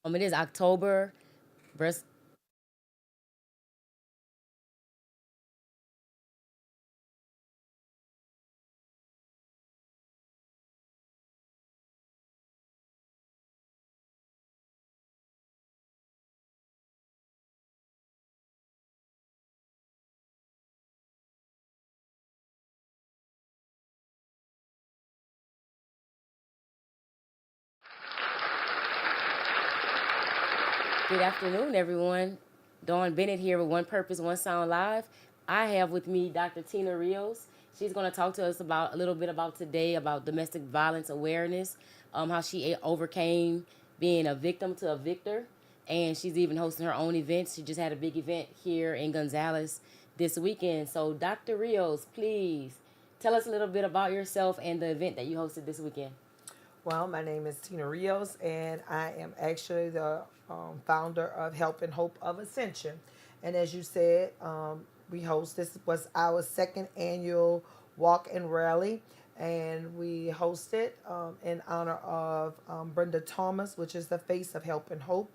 It is October breast. Good afternoon, everyone. Dawn Bennett here with One Purpose, One Sound Live. I have with me Dr. Tina Rios. She's going to talk to us about a little bit about today about domestic violence awareness, how she overcame being a victim to a victor, and she's even hosting her own events. She just had a big event here in Gonzales this weekend. So, Dr. Rios, please tell us a little bit about yourself and the event that you hosted this weekend. Well, my name is Tina Rios, and I am actually the founder of Help and Hope of Ascension. And as you said, we host this was our second annual walk and rally, and we hosted in honor of Brenda Thomas, which is the face of Help and Hope,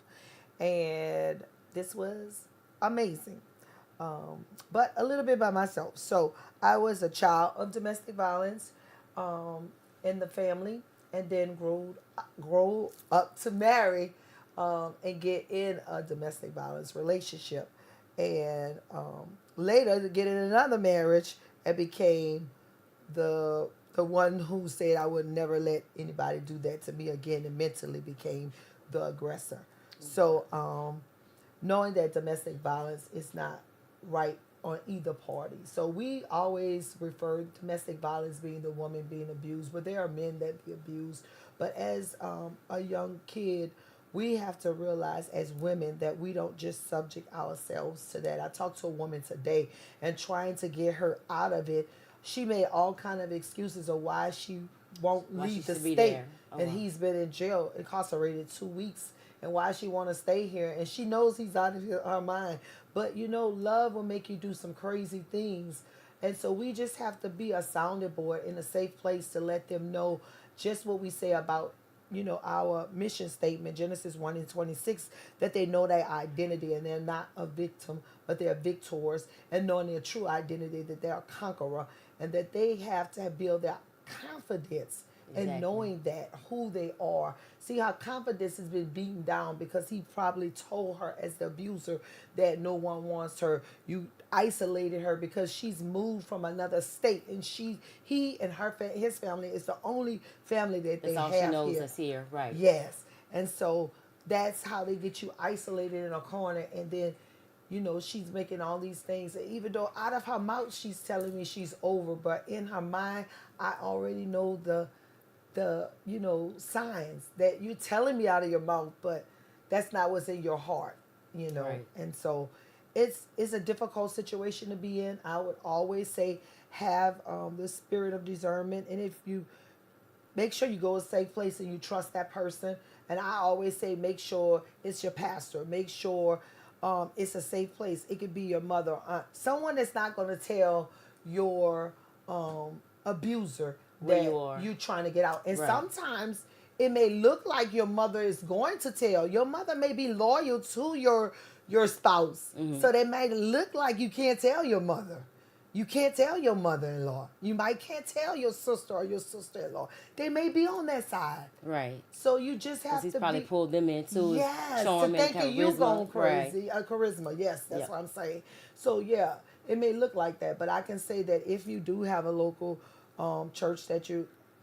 and this was amazing. But a little bit by myself. So I was a child of domestic violence um, in the family, and then grow up to marry and get in a domestic violence relationship, and later to get in another marriage and became the one who said I would never let anybody do that to me again, and mentally became the aggressor. So knowing that domestic violence is not right on either party. So we always refer domestic violence being the woman being abused, but there are men that be abused. But as a young kid, we have to realize as women that we don't just subject ourselves to that. I talked to a woman today and trying to get her out of it. She made all kind of excuses of why she won't Why she leave the should be state, there. Oh, and wow. he's been in jail, incarcerated 2 weeks, and why she want to stay here, and she knows he's out of her mind. But love will make you do some crazy things, and so we just have to be a sounding board in a safe place to let them know just what we say about our mission statement, Genesis 1 and 26, that they know their identity and they're not a victim, but they're victors, and knowing their true identity, that they're a conqueror, and that they have to build their confidence and Exactly. knowing that who they are. See how confidence has been beaten down because he probably told her as the abuser that no one wants her. You isolated her because she's moved from another state, and he and his family is the only family that That's they all she have knows here. that's here. Right. Yes. And so that's how they get you isolated in a corner, and then she's making all these things. And even though out of her mouth she's telling me she's over, but in her mind, I already know the signs that you're telling me out of your mouth, but that's not what's in your heart. Right. And so it's a difficult situation to be in. I would always say have the spirit of discernment, and if you make sure you go a safe place and you trust that person. And I always say make sure it's your pastor, make sure it's a safe place. It could be your mother or aunt, someone that's not going to tell your abuser Where you that are. you trying to get out. And Right. sometimes it may look like your mother is going to tell. Your mother may be loyal to your spouse, Mm-hmm. so they may look like you can't tell your mother. You can't tell your mother-in-law. You might can't tell your sister or your sister-in-law. They may be on that side. Right. So you just Because have he's to probably be, pulled them into his yes, to charm and thinking you charisma. going Right. crazy. Charisma, yes, that's Yep. what I'm saying. So yeah, it may look like that, but I can say that if you do have a local church that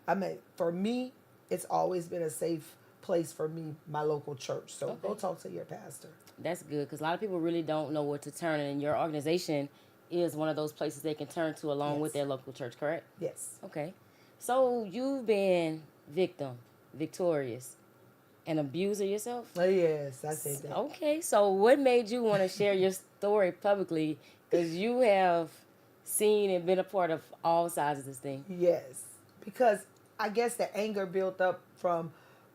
I mean, for me, it's always been a safe place for me, my local church. So go Okay. talk to your pastor. That's good because a lot of people really don't know where to turn, and your organization is one of those places they can turn to along with Yes, their local church, correct? yes. Okay. So you've been victim, victorious, an abuser yourself? Yes, I say that. Okay. So what made you want to share your story publicly? Because you have seen and been a part of all sides of this thing. Yes, because I guess the anger built up from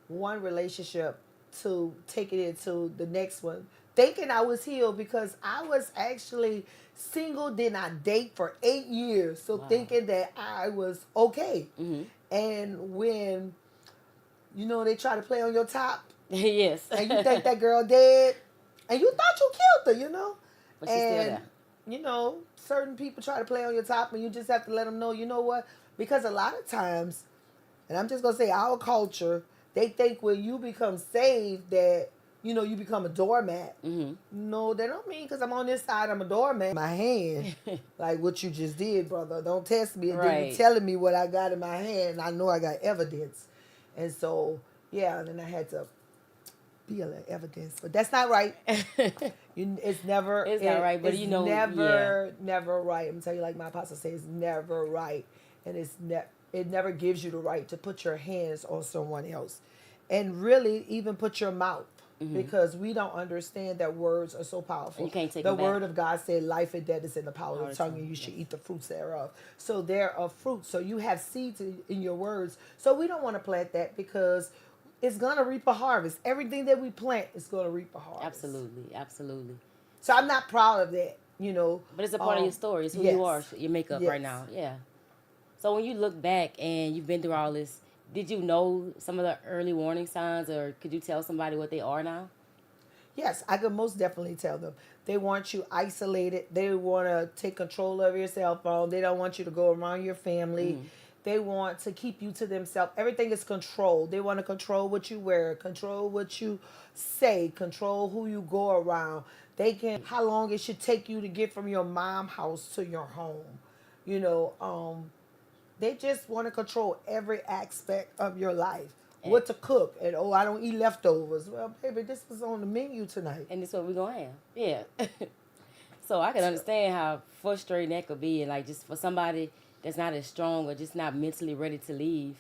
one relationship to taking it to the next one, thinking I was healed because I was actually single, did not date for 8 years, so Wow. thinking that I was okay. Mm-hmm. And when they try to play on your top, Yes. and you think that girl dead, and you thought you killed her, you know. But she's still And there. you know, certain people try to play on your top, and you just have to let them know, you know what? Because a lot of times, and I'm just gonna say our culture, they think when you become saved that you know you become a doormat. Hmm. No, they don't mean because I'm on this side, I'm a doormat. My hand, like what you just did, brother. Don't test me, and then you Right. telling me what I got in my hand. And I know I got evidence, and so yeah, and then I had to be a little evidence, but that's not right. It's never. It's not right, but it's you know, yeah. never right. I'm telling you, like my apostle says, never right, and it never gives you the right to put your hands on someone else, and really even put your mouth. Hmm. Because we don't understand that words are so And you powerful. can't take The them back word of God said, "Life and death is in the power all of the the tongue, time. and you Yes. should eat the fruits thereof." So there are fruits. So you have seeds in your words. So we don't want to plant that because it's gonna reap a harvest. Everything that we plant is gonna reap a harvest. Absolutely. Absolutely. So I'm not proud of that, you know. But it's a part of your story. It's who you are, Yes, your makeup yes, right now. Yeah. So when you look back and you've been through all this, did you know some of the early warning signs, or could you tell somebody what they are now? yes. I could most definitely tell them. They want you isolated. They want to take control of your cell phone. They don't want you to go around your family. Hmm. They want to keep you to themselves. Everything is controlled. They want to control what you wear, control what you say, control who you go around. They can how long it should take you to get from your mom house to your home. You know, they just want to control every aspect of your life. And, What to cook, and oh, I don't eat leftovers. Well, baby, this was on the menu tonight. and this is what we're going to have. Yeah. So I can So, understand how frustrating that could be. And like just for somebody that's not as strong or just not mentally ready to leave,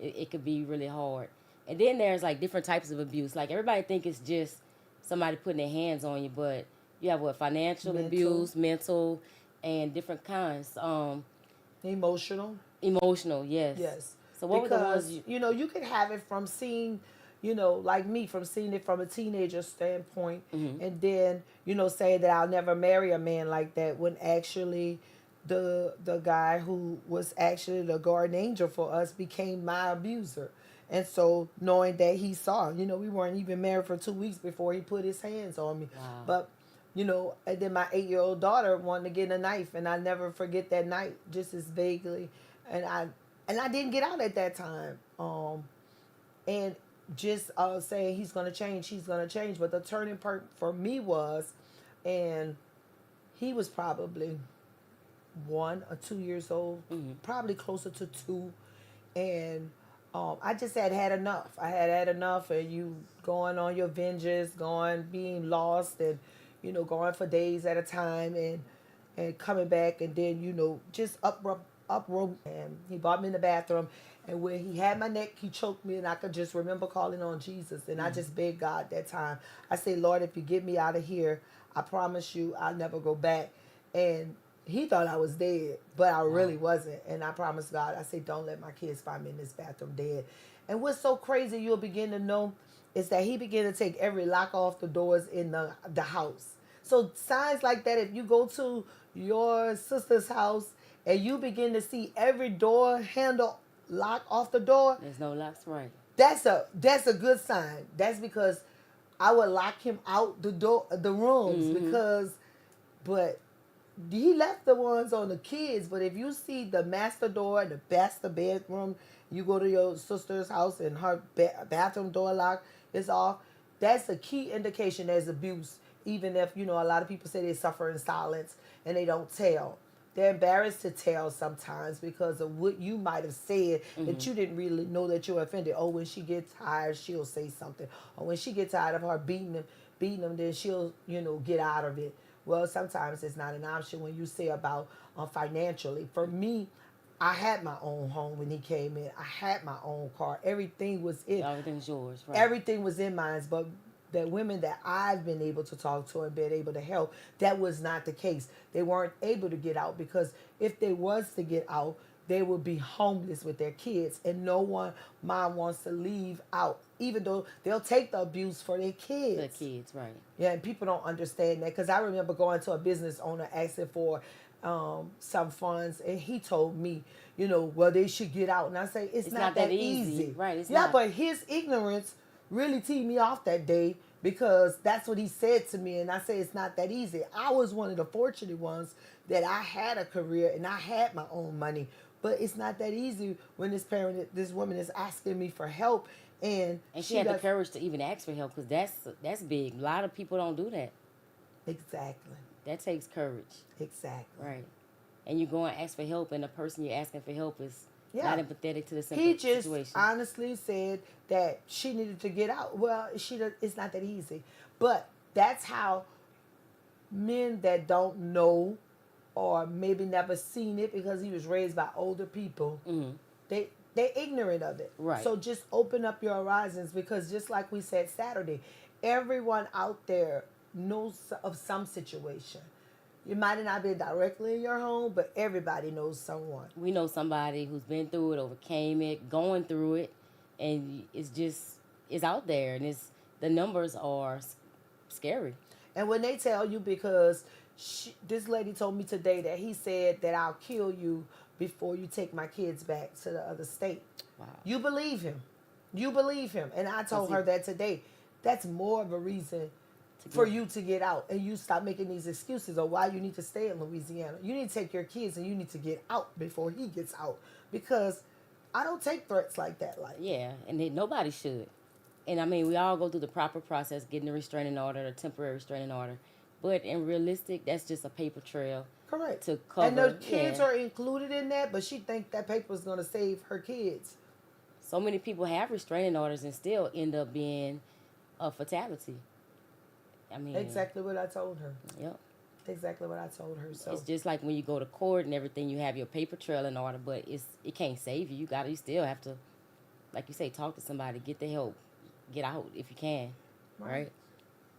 it could be really hard. And then there's like different types of abuse. Like everybody think it's just somebody putting their hands on you, but you have what, financial mental, abuse, mental, and different kinds. emotional. Emotional, yes. Yes. So what were the ones Because, you? you know, you can have it from seeing, you know, like me, from seeing it from a teenager standpoint, Hmm. and then, you know, saying that I'll never marry a man like that when actually the guy who was actually the guardian angel for us became my abuser. And so knowing that he saw, you know, we weren't even married for 2 weeks before he put his hands on me. Wow. But you know, and then my 8-year-old daughter wanted to get a knife, and I never forget that night, just as vaguely. And I didn't get out at that time. And just saying he's gonna change. But the turning point for me was, and he was probably 1 or 2 years old, Hmm. probably closer to two, and I just had enough. I had enough, and you going on your vengeance, going being lost, and you know going for days at a time, and coming back, and then you know just uproar. And he brought me in the bathroom, and when he had my neck, he choked me, and I could just remember calling on Jesus, and I just begged God that time. I said, Lord, if you get me out of here, I promise you I'll never go back. And he thought I was dead, but I Wow. really wasn't. And I promised God, I said, don't let my kids find me in this bathroom dead. And what's so crazy you'll begin to know is that he began to take every lock off the doors in the house. So signs like that, if you go to your sister's house and you begin to see every door handle lock off the door, There's no locks, right? that's a good sign. That's because I would lock him out the rooms Hmm. because but he left the ones on the kids, but if you see the master door and the master bedroom, you go to your sister's house and her bathroom door lock is off, that's a key indication there's abuse. Even if, you know, a lot of people say they suffer in silence and they don't tell. They're embarrassed to tell sometimes because of what you might have said that Hmm. you didn't really know that you were offended. Oh, when she gets tired, she'll say something. Or when she gets tired of her beating them, then she'll, you know, get out of it. Well, sometimes it's not an option when you say about financially. For me, I had my own home when he came in. I had my own car. Everything was in. Everything's yours, right? Everything was in mine. But the women that I've been able to talk to and been able to help, that was not the case. They weren't able to get out because if they was to get out, they would be homeless with their kids, and no one mom wants to leave out, even though they'll take the abuse for their The kids. kids, right? Yeah, and people don't understand that because I remember going to a business owner asking for some funds, and he told me, you know, well, they should get out. And I say, it's It's not not that that easy, easy. right? It's Yeah, not. but his ignorance really teed me off that day because that's what he said to me. And I say it's not that easy. I was one of the fortunate ones that I had a career and I had my own money. But it's not that easy when this woman is asking me for help, and And she had the courage to even ask for help, because that's big. A lot of people don't do that. Exactly. That takes courage. Exactly. Right. And you go and ask for help, and the person you're asking for help is Yeah. not empathetic to the He just situation. honestly said that she needed to get out. Well, it's not that easy. But that's how men that don't know or maybe never seen it because he was raised by older people, they're ignorant of it. Right. So just open up your horizons, because just like we said Saturday, everyone out there knows of some situation. You might not be directly in your home, but everybody knows someone. We know somebody who's been through it, overcame it, going through it, and it's out there, and the numbers are scary. And when they tell you, because this lady told me today that he said that I'll kill you before you take my kids back to the other state. Wow. You believe him. You believe him. And I told her that today. That's more of a reason for you to get out, and you stop making these excuses of why you need to stay in Louisiana. You need to take your kids and you need to get out before he gets out, because I don't take threats like that. Yeah, and nobody should. And I mean, we all go through the proper process, getting the restraining order, the temporary restraining order. But in realistic, that's just a paper trail. Correct. To cover. And the kids are included in that, but she thinks that paper is going to save her kids. So many people have restraining orders and still end up being a fatality. I mean, exactly what I told her. Yep. Exactly what I told her. So it's just like when you go to court and everything, you have your paper trail in order, but it can't save you. You still have to, like you say, talk to somebody, get the help, get out if you can, right?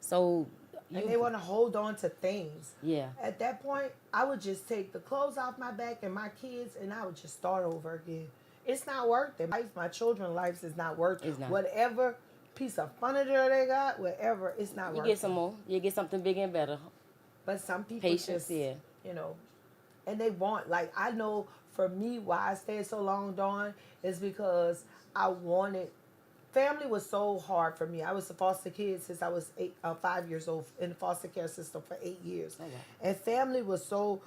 So. And they want to hold on to things. Yeah. At that point, I would just take the clothes off my back and my kids, and I would just start over again. It's not worth it. My children's lives is not worth it. Whatever piece of furniture they got, whatever, it's not worth it. You get some more. You get something bigger and better. But some people just, you know, and they want, like, I know for me why I stayed so long, Dawn, is because I wanted. Family was so hard for me. I was a foster kid since I was 5 years old in the foster care system for 8 years. Okay. And family was so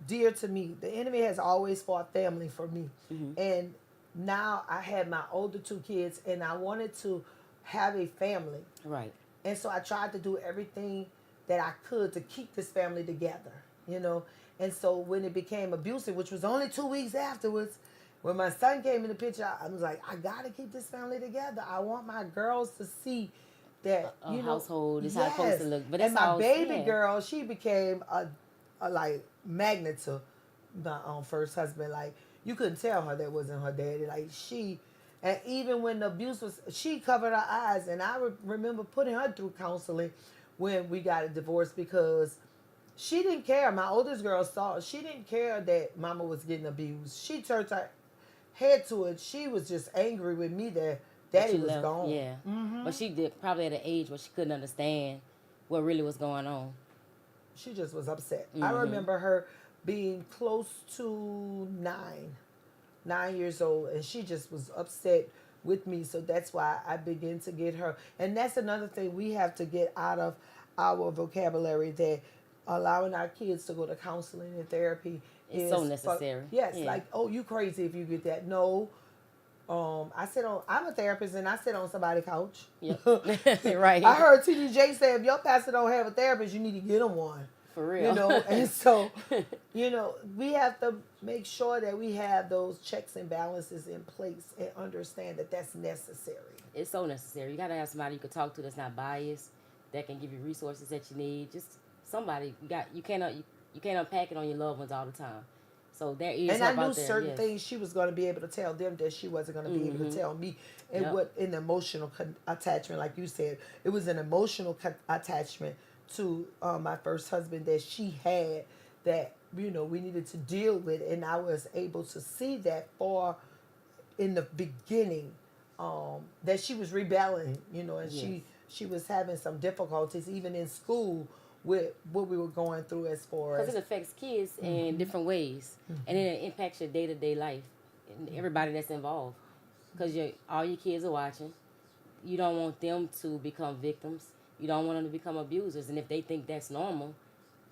dear to me. The enemy has always fought family for me. Mm-hmm. And now I had my older 2 kids, and I wanted to have a family. Right. And so I tried to do everything that I could to keep this family together, you know. And so when it became abusive, which was only 2 weeks afterwards, when my son came in the picture, I was like, I got to keep this family together. I want my girls to see that, you know. Household is how it's supposed to look. But and my baby girl, she became a like magnet to my first husband. Like, you couldn't tell her that wasn't her daddy. Like, and even when the abuse was, she covered her eyes. And I remember putting her through counseling when we got a divorce, because she didn't care. My oldest girl saw it. She didn't care that mama was getting abused. She turned her head to it. She was just angry with me that daddy was gone. Yeah. Mm-hmm. But she did probably at an age where she couldn't understand what really was going on. She just was upset. Mm-hmm. I remember her being close to 9 years old, and she just was upset with me. So that's why I began to get her. And that's another thing we have to get out of our vocabulary, that allowing our kids to go to counseling and therapy is so necessary. Like, oh, you crazy if you get that. No. I'm a therapist, and I sit on somebody's couch. Yep. Right. I heard TD say, if your pastor don't have a therapist, you need to get him one. For real. You know, and so, you know, we have to make sure that we have those checks and balances in place and understand that that's necessary. It's so necessary. You got to have somebody you can talk to that's not biased, that can give you resources that you need. Just somebody. You can't unpack it on your loved ones all the time. So there is. And I knew certain things she was going to be able to tell them that she wasn't going to be able to tell me. And what an emotional attachment, like you said, it was an emotional attachment to my first husband that she had, that, you know, we needed to deal with. And I was able to see that far in the beginning, that she was rebelling, you know, and she was having some difficulties even in school with what we were going through as far as... Because it affects kids in different ways. And it impacts your day-to-day life and everybody that's involved. Because all your kids are watching. you don't want them to become victims. You don't want them to become abusers. And if they think that's normal,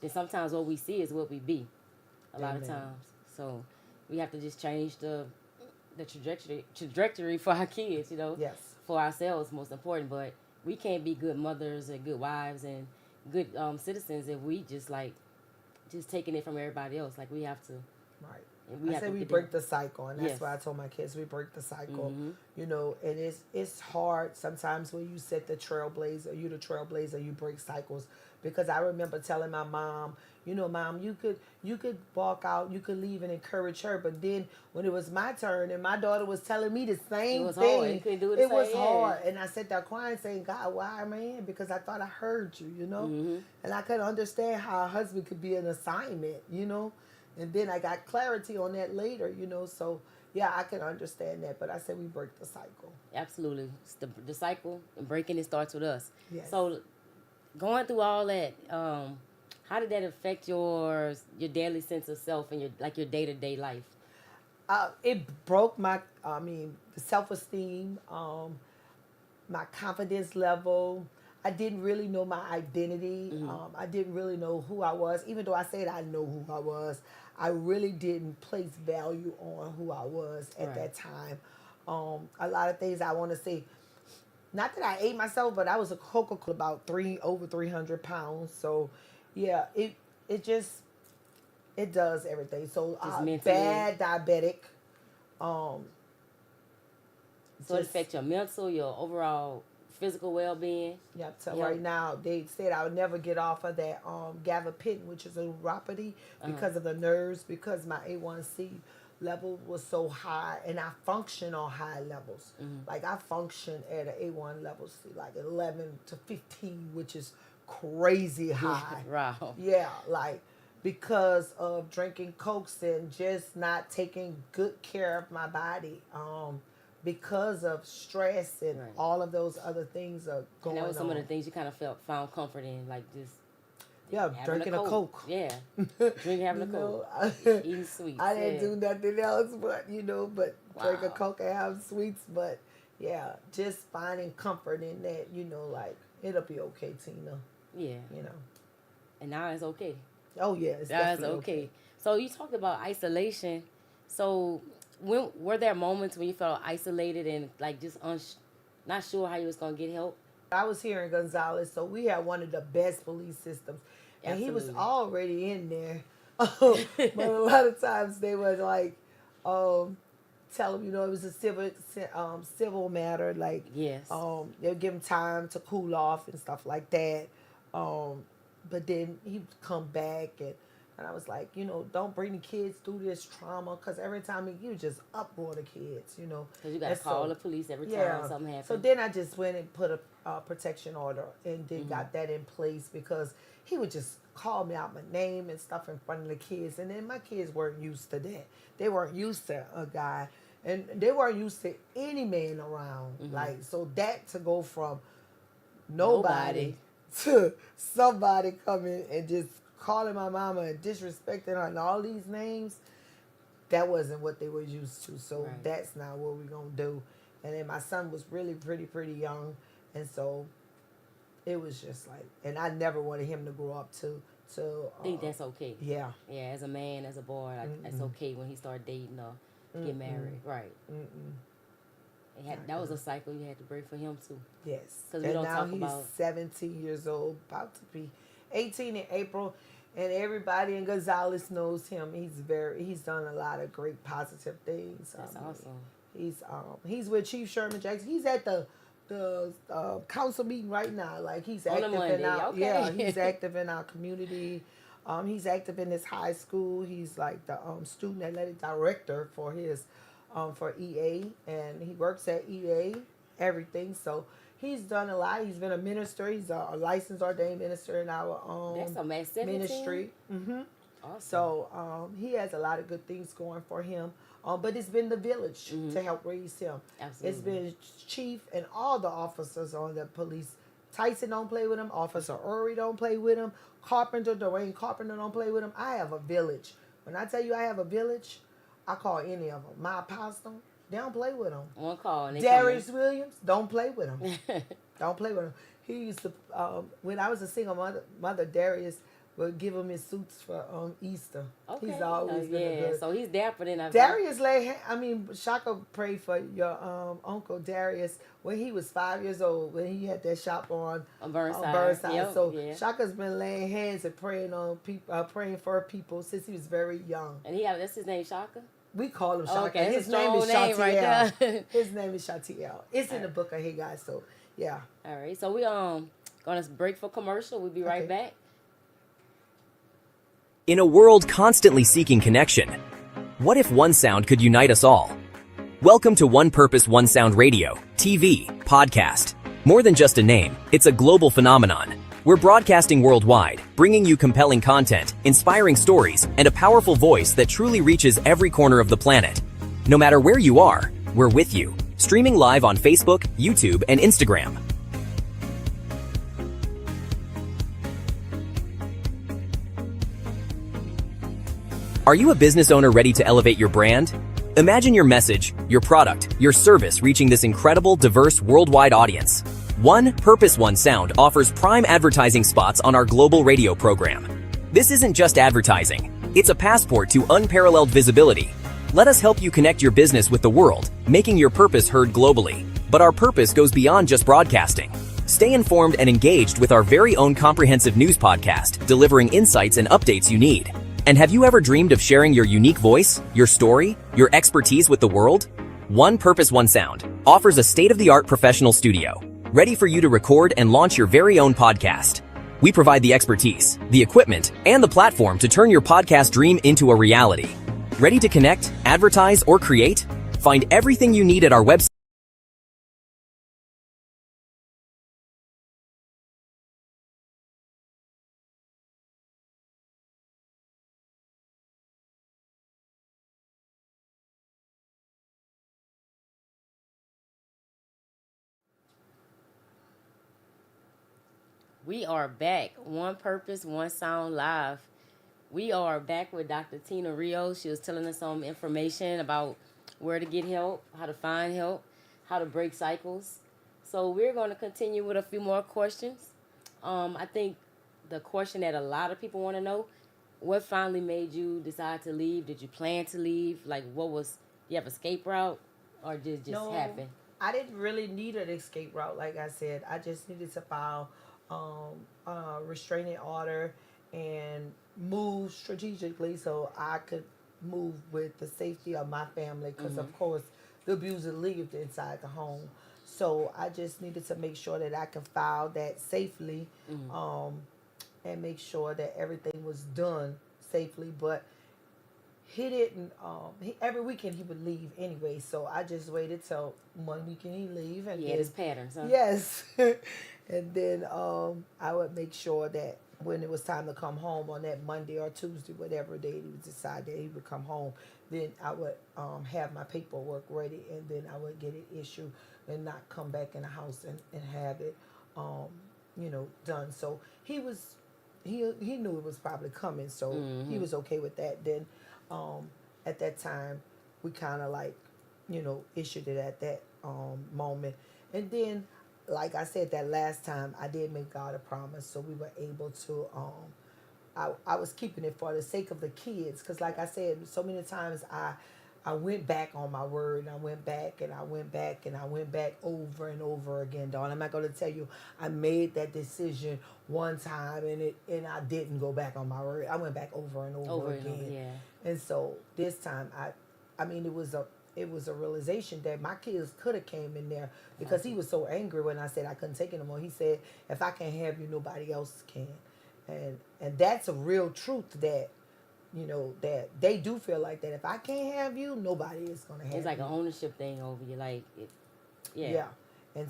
then sometimes what we see is what we be. A lot of Amen. times. So we have to just change the trajectory for our kids, Yes. for ourselves most important. But we can't be good mothers and good wives and good citizens if we just taking it from everybody else. Like we have to. Right. And we I have say to we get break the cycle, and that's Yes. why I told my kids we break the cycle. Mm-hmm. You know, and it's hard sometimes when you set the trailblazer, you the trailblazer, you break cycles. Because I remember telling my mom, Mom, you could walk out, you could leave and encourage her, but then when it was my turn and my daughter was telling me the It same was hard. thing, You couldn't do it. it was Yeah. hard, and I sat there crying, saying, God, why, man? Because I thought I heard you, Mm-hmm. and I couldn't understand how a husband could be an assignment, and then I got clarity on that later, so yeah, I can understand that, but I said we break the cycle. Absolutely. It's the cycle and breaking it starts with us. Yes. So going through all that, how did that affect your daily sense of self and your day-to-day life? It broke the self-esteem, my confidence level. I didn't really know my identity. Mm-hmm. I didn't really know who I was. Even though I said I know who I was, I really didn't place value on who I was at Right. that time. A lot of things I want to say. Not that I ate myself, but I was a Coca-Cola about over 300 pounds. So, yeah, it does everything. So Just mentally. bad diabetic. Um, So it just affects your mental, your overall physical well-being. yeah. So Yeah. right now they said I would never get off of that gabapentin, which is a neuropathy, because of the nerves, because my A1C level was so high, and I function on high levels. Like I function at an A1 level, like 11 to 15, which is crazy high. Wow. Yeah, like because of drinking cokes and just not taking good care of my body. Because of stress and Right. all of those other things are And going that was some on. of the things you kind of found comfort in, like just Yeah, having drinking a Coke. Yeah, having a Coke, eating sweets. I didn't yeah. do nothing else but drink a Wow. Coke and have sweets. But yeah, just finding comfort in that. Like it'll be okay, Tina. Yeah, and now it's okay. Oh yeah, it's That's definitely okay. So you talked about isolation. So when were there moments when you felt isolated and like just not sure how you was gonna get help? I was here in Gonzales, so we had one of the best police systems, and he was Absolutely. already in there. But a lot of times they would like tell him, it was a civil matter, like Yes. they'd give him time to cool off and stuff like that. But then he would come back and I was like, don't bring the kids through this trauma, because every time you just uproar the kids, Because you got to And call so- the police every time yeah. something happens. So then I just went and put a protection order and then Mm-hmm. got that in place, because he would just call me out my name and stuff in front of the kids. And then my kids weren't used to that. They weren't used to a guy, and they weren't used to any man around. Mm-hmm. Like, so that to go from nobody Nobody. to somebody coming and just calling my mama and disrespecting her and all these names, that wasn't what they were used to. So Right. that's not what we're gonna do. And then my son was really pretty young, and so it was just like, and I never wanted him to grow up to I think that's okay. yeah. Yeah, as a man, as a boy, like, that's okay when he start dating or get married. Right. That was a cycle you had to break for him too. Yes. 'Cause we And don't now talk he's about- 17 years old, about to be 18 in April, and everybody in Gonzales knows him. He's done a lot of great positive things. That's awesome. He's with Chief Sherman Jackson. He's at the council meeting right now. Like he's On a active in Monday, our okay. yeah, he's active in our community. He's active in his high school. He's like the student athletic director for his for EA, and he works at EA, everything. So he's done a lot. He's been a minister. He's a licensed ordained minister in our That's a man. 17? ministry. Awesome. So he has a lot of good things going for him. But it's been the village to help raise him. Absolutely. It's been Chief and all the officers on the police. Tyson don't play with him. Officer Uri don't play with him. Dwayne Carpenter don't play with him. I have a village. When I tell you I have a village, I call any of them. My apostle, They don't play with him. One call and they Darius Williams, don't play with him. coming. Don't play with him. He used to, when I was a single mother Darius would give him his suits for Easter. Okay. He's always been a Yeah. good. So he's dapper then. Darius Shaka prayed for your uncle Darius when he was 5 years old, when he had that shop on Burnside. Yep, So yeah. Shaka's been laying hands and praying on people, praying for people since he was very young. And that's his name, Shaka. We call him Shaka. Okay, His it's a name is strong name right Shatiel. there. His name is Shatiel. It's in the book of Haggai. So yeah. All right. So we gonna break for commercial. We'll be right back. In a world constantly seeking connection, what if one sound could unite us all? Welcome to One Purpose, One Sound Radio, TV, podcast. More than just a name, it's a global phenomenon. We're broadcasting worldwide, bringing you compelling content, inspiring stories, and a powerful voice that truly reaches every corner of the planet. No matter where you are, we're with you. Streaming live on Facebook, YouTube, and Instagram. Are you a business owner ready to elevate your brand? Imagine your message, your product, your service reaching this incredible, diverse, worldwide audience. One Purpose, One Sound offers prime advertising spots on our global radio program. This isn't just advertising. It's a passport to unparalleled visibility. Let us help you connect your business with the world, making your purpose heard globally. But our purpose goes beyond just broadcasting. Stay informed and engaged with our very own comprehensive news podcast, delivering insights and updates you need. And have you ever dreamed of sharing your unique voice, your story, your expertise with the world? One Purpose, One Sound offers a state-of-the-art professional studio, ready for you to record and launch your very own podcast. We provide the expertise, the equipment, and the platform to turn your podcast dream into a reality. Ready to connect, advertise, or create? Find everything you need at our website. We are back. One Purpose, One Sound Live. We are back with Dr. Tina Rios. She was telling us some information about where to get help, how to find help, how to break cycles. So we're going to continue with a few more questions. I think the question that a lot of people want to know, what finally made you decide to leave? Did you plan to leave? Like, you have an escape route, or did it just No, happen? I didn't really need an escape route. Like I said, I just needed to file a restraining order and move strategically so I could move with the safety of my family. Because of course, the abuser lived inside the home. So I just needed to make sure that I could file that safely, and make sure that everything was done safely. But he didn't. Every weekend he would leave anyway, so I just waited till one weekend he leave, and Yeah, then this patterns, huh? yes, and then I would make sure that when it was time to come home on that Monday or Tuesday, whatever day he would decide that he would come home, then I would have my paperwork ready, and then I would get it issued and not come back in the house and have it, done. So he knew it was probably coming, so he was okay with that. Then at that time, we kind of like, issued it at that moment. And then, like I said, that last time I did make God a promise, so we were able to, I was keeping it for the sake of the kids. Because like I said, so many times I went back on my word, and I went back and I went back and I went back over and over again, Dawn. I'm not going to tell you I made that decision one time and I didn't go back on my word. I went back over and over again. And over, yeah. And so this time I mean it was a realization that my kids could have came in there, because he was so angry when I said I couldn't take it no more. He said, if I can't have you, nobody else can. And that's a real truth, that that they do feel like that. If I can't have you, nobody is going to have you. It's like an ownership thing over you. Like, yeah. Yeah.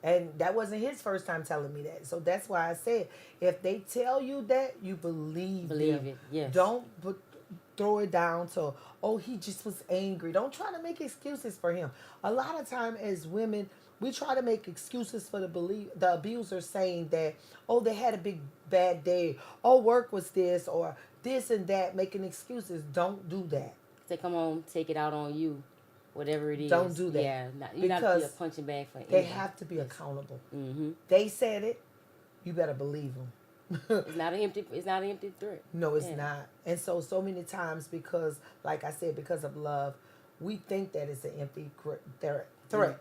And that wasn't his first time telling me that. So that's why I said, if they tell you that, you believe them. it, yes. Don't throw it down to, oh, he just was angry. Don't try to make excuses for him. A lot of time as women, we try to make excuses for the abuser, saying that, oh, they had a big bad day. Oh, work was this or this and that, making excuses. Don't do that. Say, come on, take it out on you. whatever it is. Don't do that. Yeah, you're not to be a Because punching bag for they anyone. have to be accountable. Mm-hmm. They said it. You better believe them. It's not an empty. It's not an empty threat. No, it's Yeah. not. And so many times, because, like I said, because of love, we think that it's an empty threat. Mm.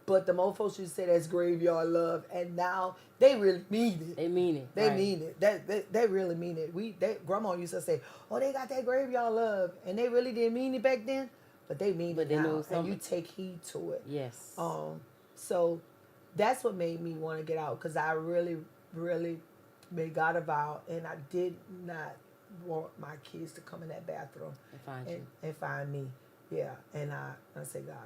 But the mofos should say that's graveyard love, and now they really mean it. They mean it. They right. mean it. They really mean it. Grandma used to say, "Oh, they got that graveyard love," and they really didn't mean it back then, but they mean But it they now, know and something. you take heed to it. Yes. So that's what made me want to get out, because I really, really made God a vow, and I did not want my kids to come in that bathroom And find you. and find me. Yeah, and I say God,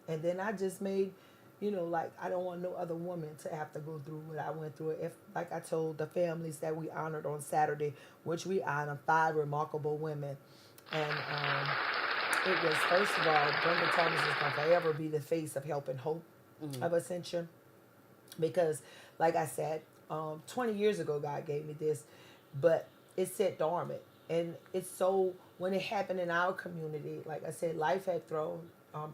and then I just made, like, I don't want no other woman to have to go through what I went through. If, like I told the families that we honored on Saturday, which we honored 5 remarkable women, and it was, first of all, Brenda Thomas is going to forever be the face of Help and Hope of Ascension, because, like I said, 20 years ago God gave me this, but it sat dormant, and it's so, when it happened in our community, like I said, life had thrown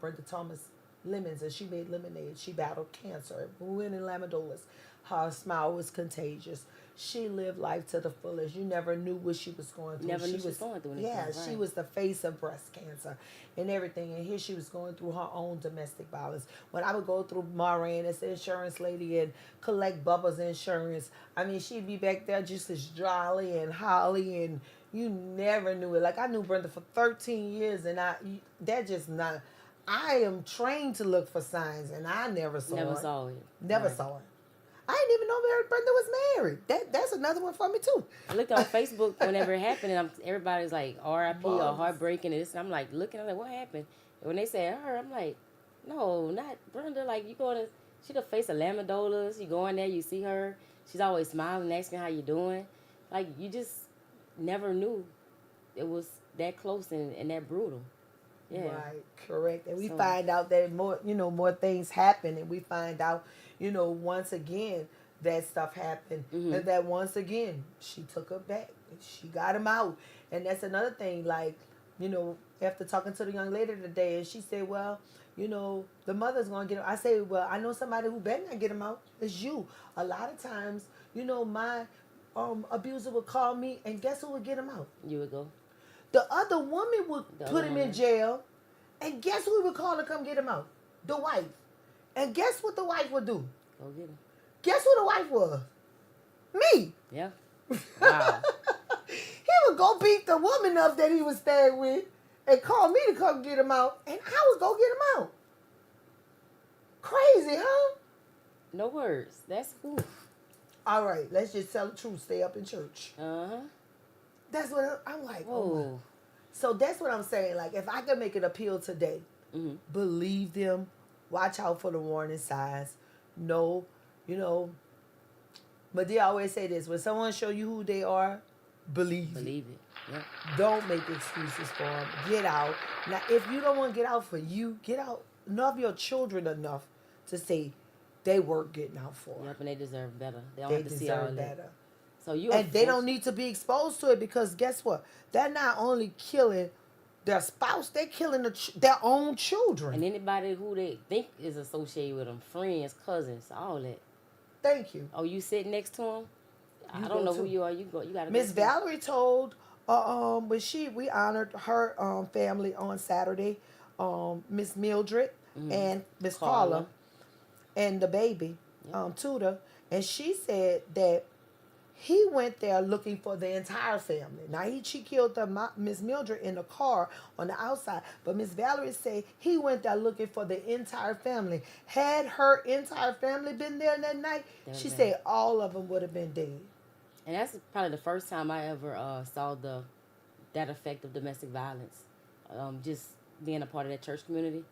Brenda Thomas lemons, and she made lemonade. She battled cancer, went in lamadolas. Her smile was contagious. She lived life to the fullest. You never knew what she was going through. Never she knew she was was going through anything, Yeah, she right. was the face of breast cancer and everything. And here she was going through her own domestic violence. When I would go through Maureen as the insurance lady and collect Bubba's insurance, I mean, she'd be back there just as jolly and holly, and you never knew it. Like, I knew Brenda for 13 years, and that just not. I am trained to look for signs, and I never saw Never it. saw it. Never Right. saw it. I didn't even know Mary Brenda was married. That's another one for me too. I looked on Facebook whenever it happened, and everybody's like R.I.P. or Bugs. heartbreaking and this. And I'm like looking, I'm like, what happened? And when they said her, I'm like, no, not Brenda. Like, you going to, she the face of Lamadolas. You go in there, you see her. She's always smiling, asking how you doing. Like, you just never knew it was that close and that brutal. Yeah. Right, correct. And we So- find out that more things happen, and we find out, once again that stuff happened, Mhm. and that once again she took her back. She got him out, and that's another thing. Like, after talking to the young lady today, and she said, well, the mother's gonna get him. I say, well, I know somebody who better not get him out. It's you. A lot of times, my abuser would call me, and guess who would get him out? You would go. The other woman would The put other him in woman. jail, and guess who would call to come get him out? The wife. And guess what the wife would do? Go get him. Guess who the wife was? Me. Yeah. Wow. He would go beat the woman up that he was staying with and call me to come get him out, and I would go get him out. Crazy, huh? No words. That's cool. All right, let's just tell the truth. Stay up in church. Uh-huh. That's what I'm like. Oh my. Whoa. So that's what I'm saying. Like, if I could make an appeal today, Mm-hmm. believe them, watch out for the warning signs. No, but they always say this: when someone show you who they are, believe it. Believe it. Yeah. Don't make excuses for them. Get out. Now, if you don't want to get out for you, get out. Love your children enough to say they worth getting out for. Yep, and they deserve better. They don't They have to see all deserve that. better. So you And they don't need to be exposed to it, because guess what? They're not only killing their spouse, they're killing their own children. And anybody who they think is associated with them, friends, cousins, all that. Thank you. Oh, you sit next to them? I You don't go know who too. you are. You got to Miss Valerie told, when we honored her family on Saturday, Miss Mildred and Miss Carla and the baby, Tudor, and she said that he went there looking for the entire family. Now, she killed Miss Mildred in the car on the outside, but Miss Valerie said he went there looking for the entire family. Had her entire family been there that night, she said all of them would have been dead. And that's probably the first time I ever saw that effect of domestic violence. Just being a part of that church community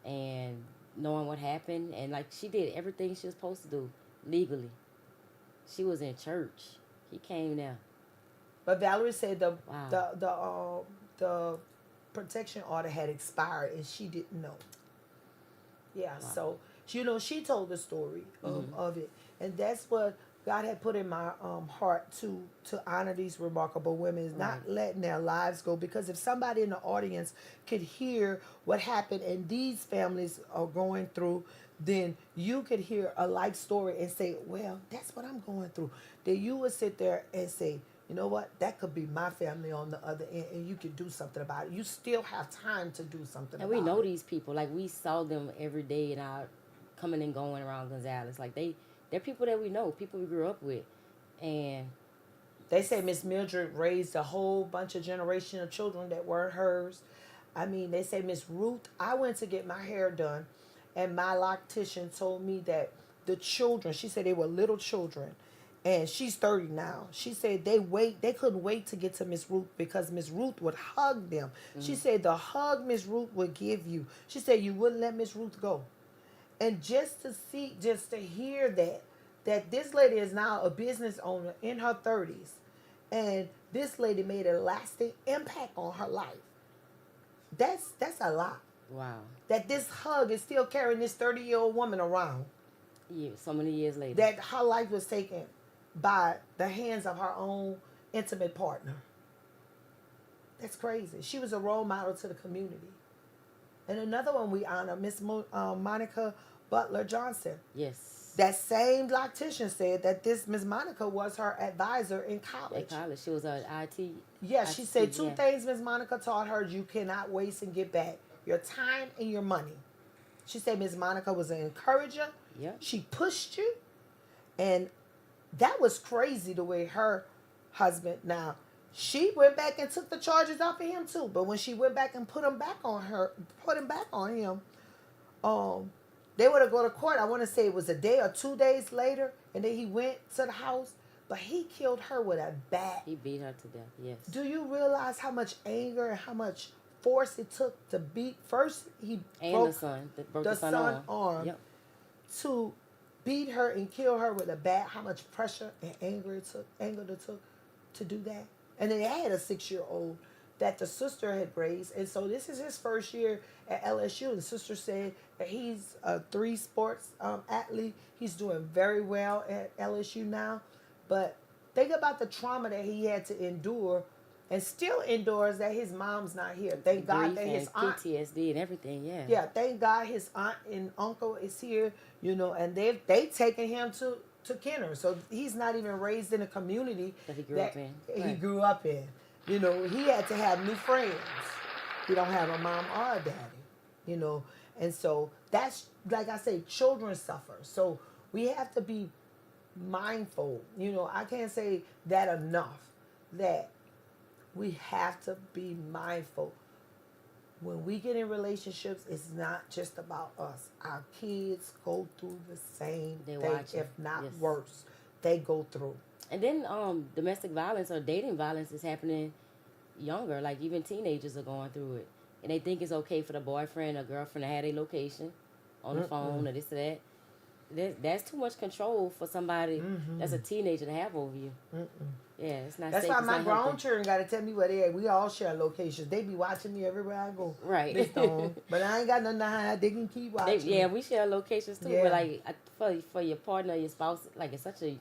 and knowing what happened. And like, she did everything she was supposed to do legally. She was in church. He came there. But Valerie said the Wow. the protection order had expired, and she didn't know. Yeah, Wow. so she told the story of it, and that's what God had put in my heart to honor these remarkable women, is not letting their lives go. Because if somebody in the audience could hear what happened and these families are going through, then you could hear a life story and say, well, that's what I'm going through. Then you would sit there and say, you know what, that could be my family on the other end, and you could do something about it. You still have time to do something And about we know it. these people. Like, we saw them every day in our coming and going around Gonzales. Like, they're people that we know, people we grew up with. And They say Miss Mildred raised a whole bunch of generation of children that weren't hers. I mean, they say Miss Ruth, I went to get my hair done, and my loctician told me that the children, she said they were little children, and she's 30 now. She said they couldn't wait to get to Miss Ruth because Miss Ruth would hug them. She said the hug Miss Ruth would give you, she said you wouldn't let Miss Ruth go. And just to hear that this lady is now a business owner in her 30s, and this lady made a lasting impact on her life. That's a lot. wow. That this hug is still carrying this 30-year-old woman around. Yeah, so many years later. That her life was taken by the hands of her own intimate partner. That's crazy. She was a role model to the community. And another one we honor, Miss Monica Butler Johnson. Yes. That same loctician said that this Miss Monica was her advisor in college. At college. She was an IT. Yeah, she said IT, two yeah. things Miss Monica taught her you cannot waste and get back: your time and your money. She said Miss Monica was an encourager. Yeah. She pushed you. And that was crazy the way her husband, now, she went back and took the charges off of him too. But when she went back and put him back on him, they would have go to court. I want to say it was a day or 2 days later, and then he went to the house. But he killed her with a bat. He beat her to death, yes. Do you realize how much anger and how much force it took to beat? First, he And broke the son. That broke the the son son arm. arm Yep. to beat her and kill her with a bat. How much pressure and anger it took to do that. And then they had a 6-year-old that the sister had raised. And so this is his first year at LSU. And the sister said that he's a 3 sports athlete. He's doing very well at LSU now. But think about the trauma that he had to endure and still endures that his mom's not here. Thank God Grief that and his aunt, PTSD and everything, yeah. yeah, thank God his aunt and uncle is here, and they taken him to Kenner. So he's not even raised in a community That he grew up in. He Right. grew up in. He had to have new friends. He don't have a mom or a daddy, And so that's, like I say, children suffer. So we have to be mindful. I can't say that enough, that we have to be mindful. When we get in relationships, it's not just about us. Our kids go through the same They thing, watch it. if not Yes. worse. They go through. And then domestic violence or dating violence is happening younger. Like, even teenagers are going through it. And they think it's okay for the boyfriend or girlfriend to have a location on the phone or this or that. That's too much control for somebody that's a teenager to have over you. Yeah, it's not That's safe. why It's my not grown healthy. children got to tell me where they at. We all share locations. They be watching me everywhere I go. Right. Miss Dawn. But I ain't got nothing to hide. They can keep watching me. Yeah, we share locations too. Yeah. But like for your partner, your spouse, like it's such a,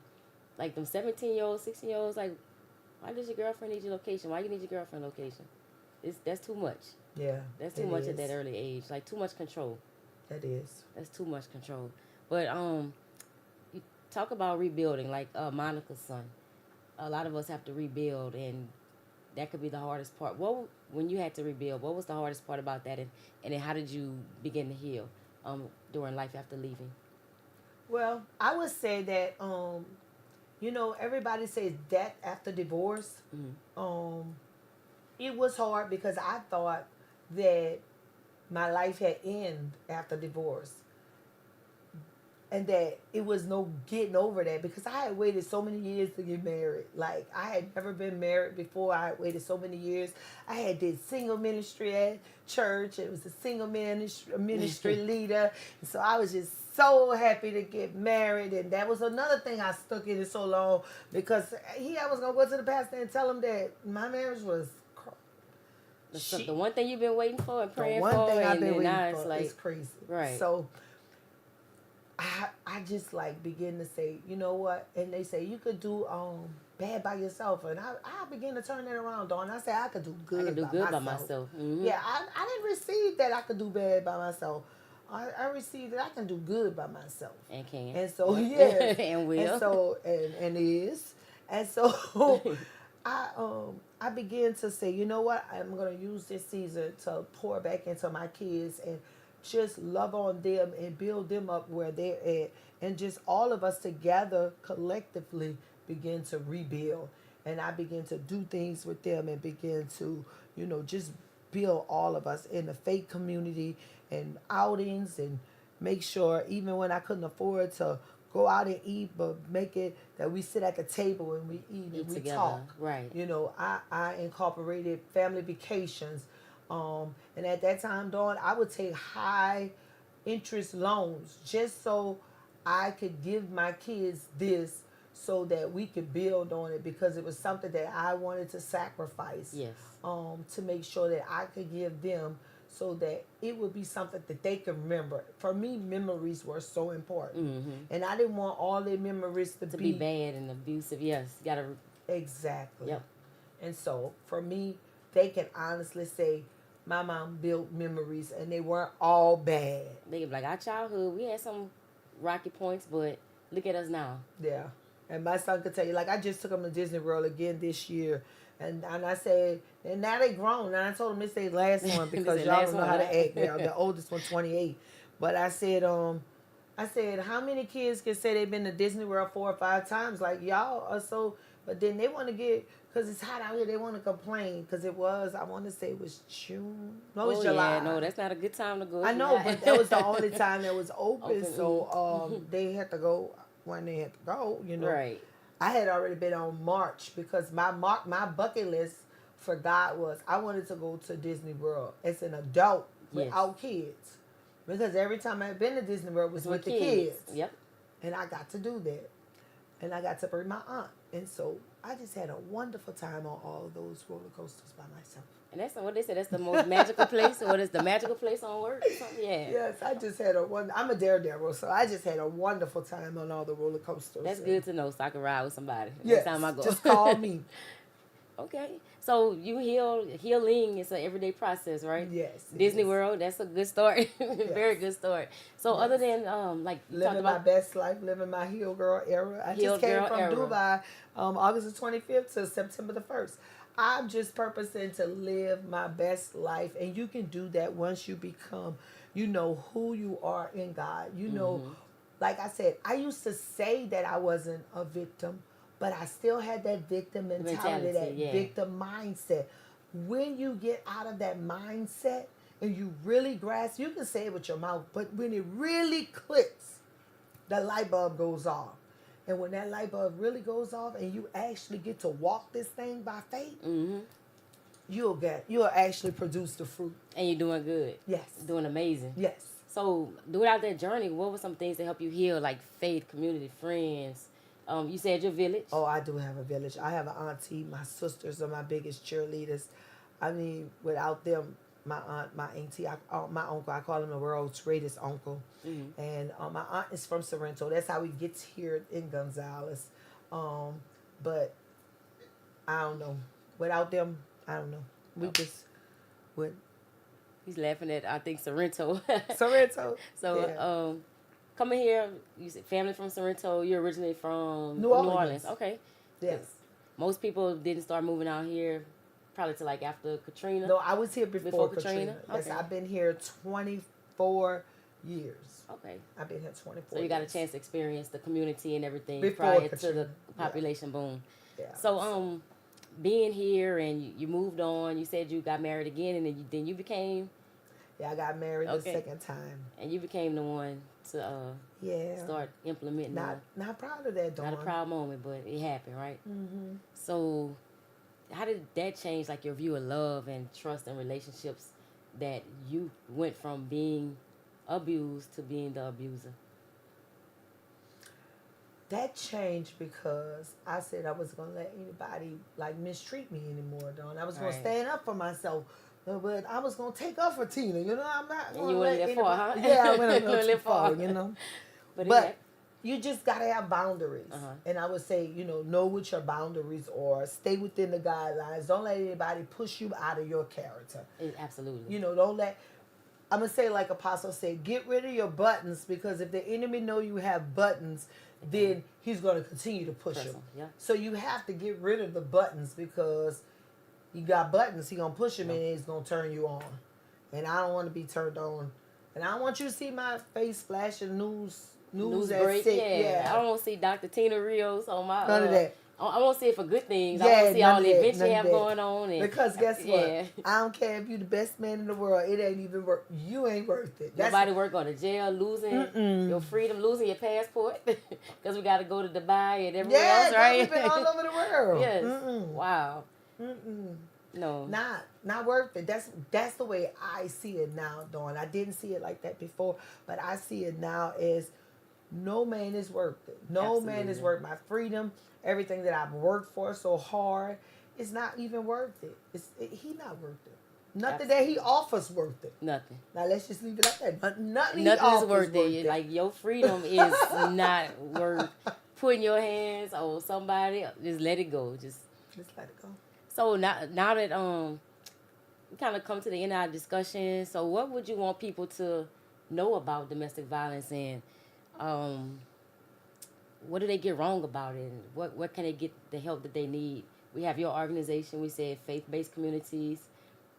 like them 17-year-olds, 16-year-olds, like, why does your girlfriend need your location? Why you need your girlfriend location? That's too much. Yeah. That's too it much is. at that early age. Like, too much control. That is. That's too much control. But you talk about rebuilding, like Monica's son. A lot of us have to rebuild, and that could be the hardest part. When you had to rebuild, what was the hardest part about that, and then how did you begin to heal during life after leaving? Well, I would say that everybody says death after divorce. It was hard because I thought that my life had ended after divorce, and that it was no getting over that, because I had waited so many years to get married. Like, I had never been married before. I had waited so many years. I had did single ministry at church. It was a single ministry leader. And so I was just so happy to get married. And that was another thing I stuck in it so long, because I was going to go to the pastor and tell him that my marriage was The one thing you've been waiting for and praying the one for, thing I've and been then now waiting it's for like, is crazy. right. So I just like begin to say, you know what? And they say you could do bad by yourself, and I begin to turn it around, Dawn. I say I could do good. I can do by good by myself. myself. Mm-hmm. Yeah, I didn't receive that I could do bad by myself. I received that I can do good by myself. And can. And so yes, And will. and so and is, and so I began to say, you know what, I'm gonna use this season to pour back into my kids and just love on them and build them up where they're at, and just all of us together collectively begin to rebuild. And I begin to do things with them and begin to, just build all of us in the faith community and outings, and make sure even when I couldn't afford to go out and eat, but make it that we sit at the table and we eat and we together. talk. Right. I incorporated family vacations. And at that time, Dawn, I would take high interest loans just so I could give my kids this, so that we could build on it, because it was something that I wanted to sacrifice. Yes. To make sure that I could give them, so that it would be something that they could remember. For me, memories were so important. Mm-hmm. And I didn't want all their memories to be bad and abusive. Yes. Gotta. Exactly. Yep. And so for me, they can honestly say my mom built memories and they weren't all bad. They be like, our childhood, we had some rocky points, but look at us now. Yeah. And my son could tell you, like, I just took him to Disney World again this year. And I said, and now they grown. And I told them it's their last one, because y'all don't know how to act. Now the oldest one, 28. But I said, how many kids can say they've been to Disney World 4 or 5 times? Like, y'all are so, but then they want to get, because it's hot out here, they want to complain. Because I want to say it was June. No, it was July. Yeah, no, that's not a good time to go. I know, but that was the only time that was open. So they had to go when they had to go, Right. I had already been on March, because my bucket list for God was I wanted to go to Disney World as an adult without kids. Because every time I've been to Disney World was with the kids. Yep. And I got to do that. And I got to bring my aunt. And so I just had a wonderful time on all of those roller coasters by myself. And that's what they said. That's the most magical place. What is the magical place on earth? Yeah. Yes, I just had I'm a daredevil, so I just had a wonderful time on all the roller coasters. That's good to know, so I can ride with somebody Yes, next time I go. just call me. Okay. So you healing is an everyday process, right? Yes. Disney World, that's a good story. Very good story. So other than like you living talked my about best life, living my heel girl era. I Heel just came girl from era. Dubai, August the 25th to September the 1st. I'm just purposing to live my best life, and you can do that once you become, who you are in God. Like I said, I used to say that I wasn't a victim, but I still had that victim mentality, that victim mindset. When you get out of that mindset and you really grasp, you can say it with your mouth, but when it really clicks, the light bulb goes off. And when that light bulb really goes off and you actually get to walk this thing by faith, you'll actually produce the fruit. and you're doing good. Yes. Doing amazing. Yes. So throughout that journey, what were some things that help you heal, like faith, community, friends? You said your village. Oh, I do have a village. I have an auntie. My sisters are my biggest cheerleaders. I mean, without them, my aunt, my auntie, my uncle, I call him the world's greatest uncle. Mm-hmm. And my aunt is from Sorrento. That's how we get here in Gonzales. But I don't know. Without them, I don't know. We just would. He's laughing at, I think, Sorrento. Sorrento. So, yeah. Coming here, you said family from Sorrento. You're originally from New Orleans. Okay. Yes. Most people didn't start moving out here probably till like after Katrina. No, I was here before Katrina. Yes, Okay. I've been here 24 years. Okay. I've been here 24 years. So you got a chance to experience the community and everything Before prior to Katrina. the population boom. Yeah. So, being here and you moved on, you said you got married again, and then you became. Yeah, I got married the second time. And you became the one to start implementing. Not proud of that, Dawn. Not a proud moment, but it happened, right? Mm-hmm. So, how did that change, like, your view of love and trust and relationships, that you went from being abused to being the abuser? That changed because I said I wasn't going to let anybody, like, mistreat me anymore, Dawn. I was going to stand up for myself. But I was going to take up for Tina. I'm not going to let went a little anybody. far, huh? Yeah, I went a little Went a too little far, far. But But you just gotta have boundaries. Uh-huh. And I would say, know what your boundaries are. Stay within the guidelines. Don't let anybody push you out of your character. absolutely. Don't let. I'm gonna say like Apostle said, get rid of your buttons, because if the enemy know you have buttons, then he's gonna continue to push Press them. 'em, yeah. So you have to get rid of the buttons, because you got buttons. He gonna push them and he's gonna turn you on. And I don't want to be turned on. And I don't want you to see my face flashing news at break. 6. Yeah. I don't want to see Dr. Tina Rios on my. None of that. I want to see it for good things. I Yeah, want to see none all of the that, events you none of have that. going on. And, Because guess what? Yeah. I don't care if you're the best man in the world. It ain't even worth. You ain't worth it. Nobody work on the jail, losing your freedom, losing your passport, because we got to go to Dubai and everywhere Yeah, else, right? we've been all over the world. Yes. Mm-mm. Wow. Mm-mm. No. Not worth it. That's the way I see it now, Dawn. I didn't see it like that before, but I see it now as no man is worth it. No man is Absolutely. worth my freedom. Everything that I've worked for so hard, it's not even worth it. He not worth it. Nothing that he offers worth it. Nothing. Now let's just leave it like that. Nothing he Nothing is offers worth it. Like your freedom is not worth putting your hands on somebody. Just let it go. Just let it go. so now that we kind of come to the end of our discussion. So what would you want people to know about domestic violence, and what do they get wrong about it, and what can they get the help that they need? We have your organization. We said faith-based communities.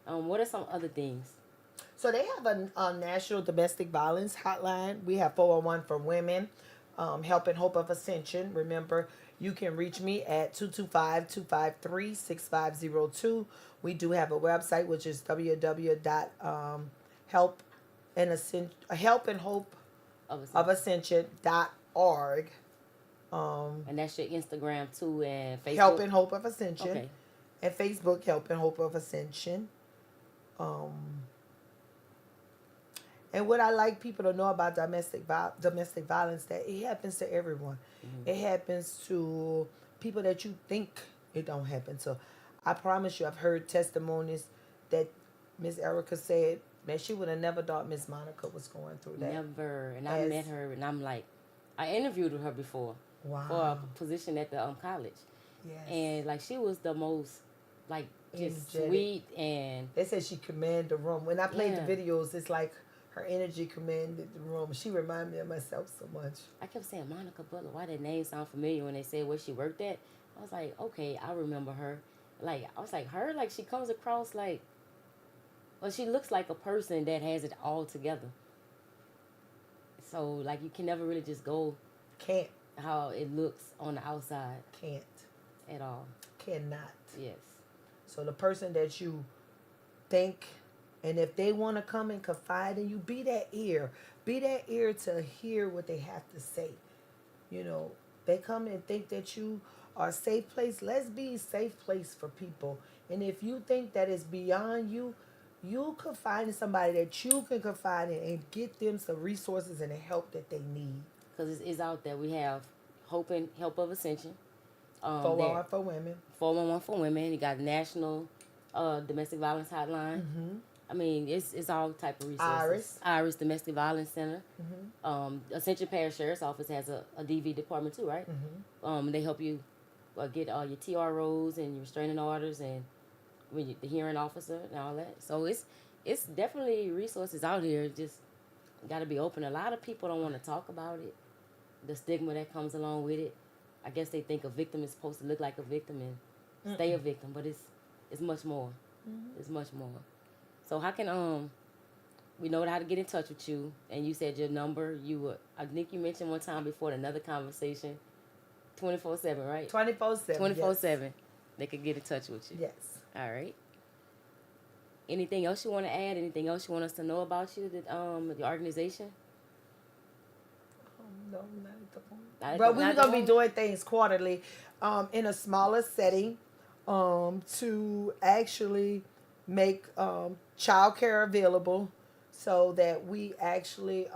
What are some other things? So they have a national domestic violence hotline. We have 401 for women, Help and Hope of Ascension. Remember, you can reach me at 225-253-6502. We do have a website, which is helpandhopeofascension.org. And that's your Instagram too, and Facebook. Help and Hope of Ascension. Okay. And Facebook, Help and Hope of Ascension. And what I like people to know about domestic violence, that it happens to everyone. Mm-hmm. It happens to people that you think it don't happen to. I promise you, I've heard testimonies that Miss Erica said that she would have never thought Miss Monica was going through that. Never. And I met her, and I'm like, I interviewed her before. Wow. For a position at the college. Yes. And like she was the most like just Energetic. sweet, and They said she commanded the room. When I played Yeah. the videos, it's like her energy commanded the room. She reminded me of myself so much. I kept saying Monica Butler. Why that name sound familiar when they said where she worked at? I was like, okay, I remember her. Like I was like her. Like she comes across like, well, she looks like a person that has it all together. So like you can never really just go Can't. how it looks on the outside Can't. at all. Cannot. Yes. So the person that you think, and if they want to come and confide in you, be that ear. Be that ear to hear what they have to say. They come and think that you are a safe place. Let's be a safe place for people. And if you think that it's beyond you, you can find somebody that you can confide in and get them some resources and the help that they need. Because it's out there. We have Hope and Help of Ascension. 411 for women. 411 for women. You got National Domestic Violence Hotline. Mm-hmm. I mean, it's all type of resources. Iris Domestic Violence Center. Mm-hmm. Ascension Parish Sheriff's Office has a DV department too, right? Mm-hmm. They help you get all your TROs and your restraining orders and the hearing officer and all that. So it's definitely resources out here. Just got to be open. A lot of people don't want to talk about it. The stigma that comes along with it. I guess they think a victim is supposed to look like a victim and stay a victim, but it's much more. Mm-hmm. It's much more. So how can we know how to get in touch with you? And you said your number. I think you mentioned one time before in another conversation, 24/7, right? 24/7. 24/7. They could get in touch with you. Yes. All right. Anything else you want to add? Anything else you want us to know about you? The organization. No, not at the moment. Not at But the- we're not gonna at be the doing things quarterly, in a smaller setting, to actually make childcare available, so that we actually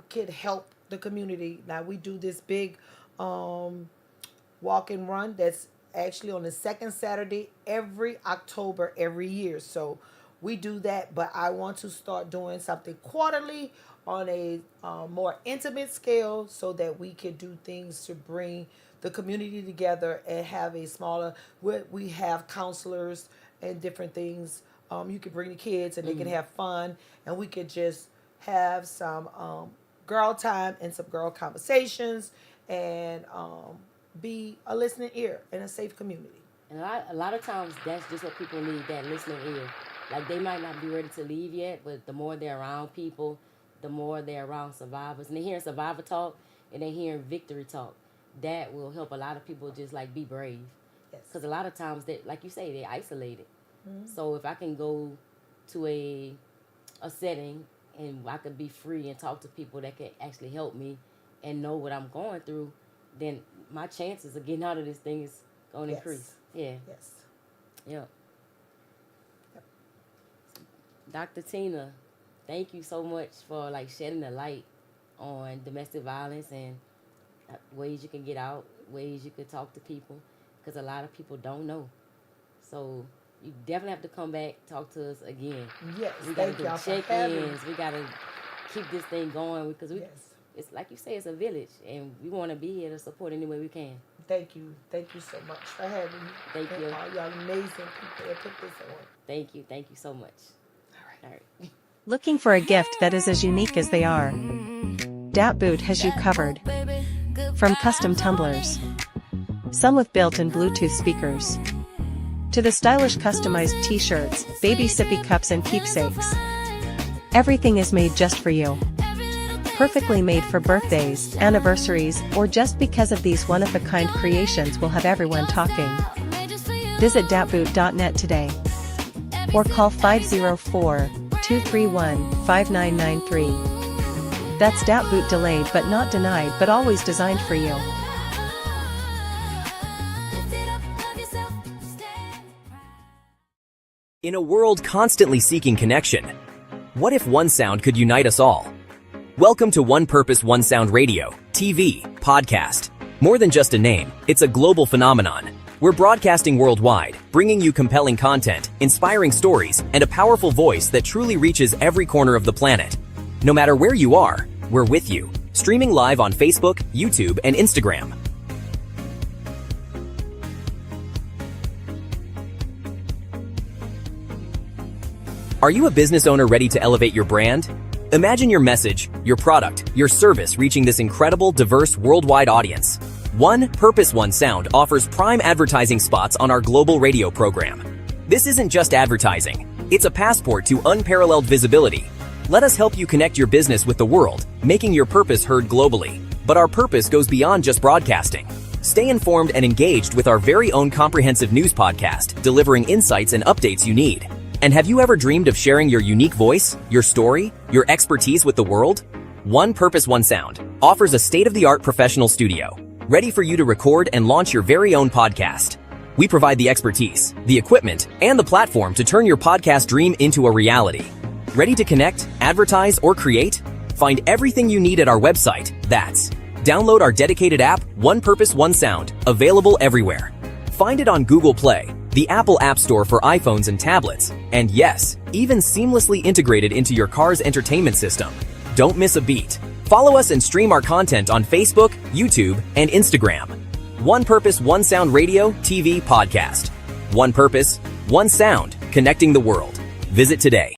can help the community. Now we do this big walk and run that's actually on the second Saturday every October every year. So we do that, but I want to start doing something quarterly, on a more intimate scale so that we can do things to bring the community together and have a smaller, we have counselors and different things. You can bring the kids and they can have fun, and we could just have some girl time and some girl conversations, and be a listening ear in a safe community. And a lot of times that's just what people need, that listening ear. Like, they might not be ready to leave yet, but the more they're around people, the more they're around survivors. And they're hearing survivor talk and they're hearing victory talk. That will help a lot of people just, like, be brave. Yes. Because a lot of times, they, like you say, they're isolated. So if I can go to a setting and I could be free and talk to people that can actually help me and know what I'm going through, then my chances of getting out of this thing is going to increase. Yeah. Yes. Yeah. Dr. Tina, thank you so much for, like, shedding the light on domestic violence and ways you can get out, ways you can talk to people, because a lot of people don't know. So you definitely have to come back, talk to us again. Yes. We got to do y'all for having me. check-ins. We got to keep this thing going because we. Yes. It's like you say, it's a village, and we want to be here to support any way we can. Thank you so much for having me. Thank you. All y'all amazing people that put this on. Thank you so much. All right. Looking for a gift that is as unique as they are? Dat Boot has you covered. From custom tumblers, some with built-in Bluetooth speakers, to the stylish customized t-shirts, baby sippy cups and keepsakes. Everything is made just for you. Perfectly made for birthdays, anniversaries, or just because of these one-of-a-kind creations will have everyone talking. Visit datboot.net today. Or call 504-231-5993. That's Dat Boot, delayed but not denied, but always designed for you. In a world constantly seeking connection, what if one sound could unite us all? Welcome to One Purpose, One Sound Radio, TV, podcast. More than just a name, it's a global phenomenon. We're broadcasting worldwide, bringing you compelling content, inspiring stories, and a powerful voice that truly reaches every corner of the planet. No matter where you are, we're with you. Streaming live on Facebook, YouTube, and Instagram. Are you a business owner ready to elevate your brand? Imagine your message, your product, your service reaching this incredible, diverse, worldwide audience. One Purpose, One Sound offers prime advertising spots on our global radio program. This isn't just advertising. It's a passport to unparalleled visibility. Let us help you connect your business with the world, making your purpose heard globally. But our purpose goes beyond just broadcasting. Stay informed and engaged with our very own comprehensive news podcast, delivering insights and updates you need. And have you ever dreamed of sharing your unique voice, your story, your expertise with the world? One Purpose, One Sound offers a state-of-the-art professional studio, ready for you to record and launch your very own podcast. We provide the expertise, the equipment, and the platform to turn your podcast dream into a reality. Ready to connect, advertise, or create? Find everything you need at our website. Download our dedicated app, One Purpose, One Sound, available everywhere. Find it on Google Play, the Apple App Store for iPhones and tablets, and yes, even seamlessly integrated into your car's entertainment system. Don't miss a beat. Follow us and stream our content on Facebook, YouTube, and Instagram. One Purpose, One Sound Radio, TV, podcast. One Purpose, One Sound, connecting the world. Visit today.